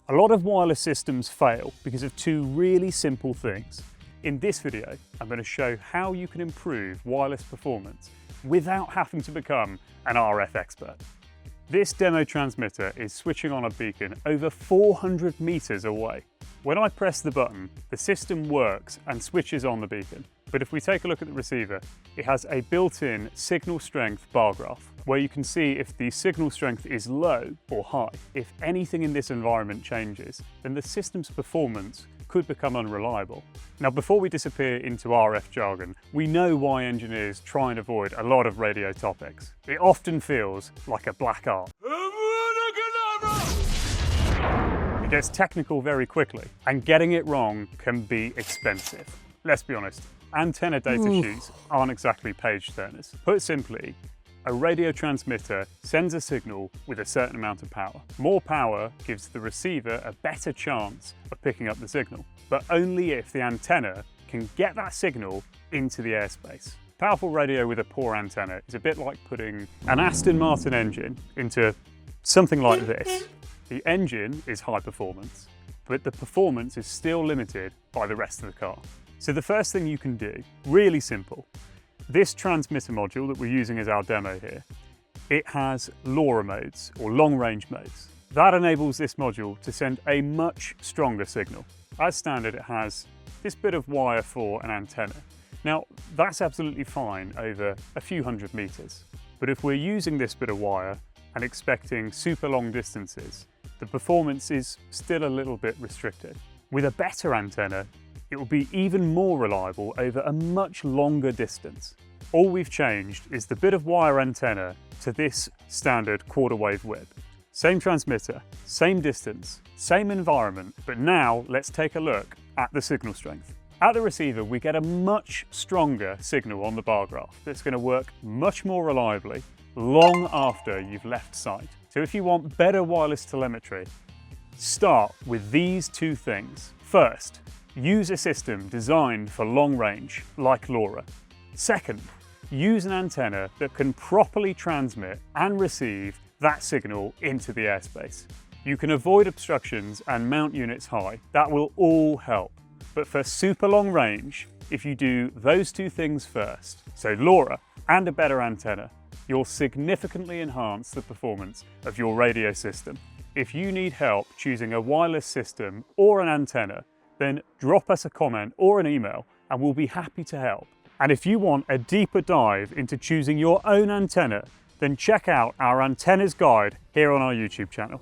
A lot of wireless systems fail because of two really simple things. In this video, I'm going to show how you can improve wireless performance without having to become an RF expert. This demo transmitter is switching on a beacon over 400 meters away. When I press the button, the system works and switches on the beacon. But if we take a look at the receiver, it has a built-in signal strength bar graph, where you can see if the signal strength is low or high. If anything in this environment changes, then the system's performance could become unreliable. Now, before we disappear into RF jargon, we know why engineers try and avoid a lot of radio topics. It often feels like a black art. It gets technical very quickly, and getting it wrong can be expensive. Let's be honest, antenna data sheets aren't exactly page turners. Put simply, a radio transmitter sends a signal with a certain amount of power. More power gives the receiver a better chance of picking up the signal, but only if the antenna can get that signal into the airspace. Powerful radio with a poor antenna is a bit like putting an Aston Martin engine into something like this. The engine is high performance, but the performance is still limited by the rest of the car. So the first thing you can do, really simple, this transmitter module that we're using as our demo here, it has LoRa modes or long range modes. That enables this module to send a much stronger signal. As standard, it has this bit of wire for an antenna. Now, that's absolutely fine over a few hundred meters. But if we're using this bit of wire and expecting super long distances, the performance is still a little bit restricted. With a better antenna, it will be even more reliable over a much longer distance. All we've changed is the bit of wire antenna to this standard quarter wave width. Same transmitter, same distance, same environment, but now let's take a look at the signal strength. At the receiver, we get a much stronger signal on the bar graph that's going to work much more reliably long after you've left site. So if you want better wireless telemetry, start with these two things. First, use a system designed for long range, like LoRa. Second, use an antenna that can properly transmit and receive that signal into the airspace. You can avoid obstructions and mount units high. That will all help. But for super long range, if you do those two things first, so LoRa and a better antenna, you'll significantly enhance the performance of your radio system. If you need help choosing a wireless system or an antenna, then drop us a comment or an email and we'll be happy to help. And if you want a deeper dive into choosing your own antenna, then check out our antennas guide here on our YouTube channel.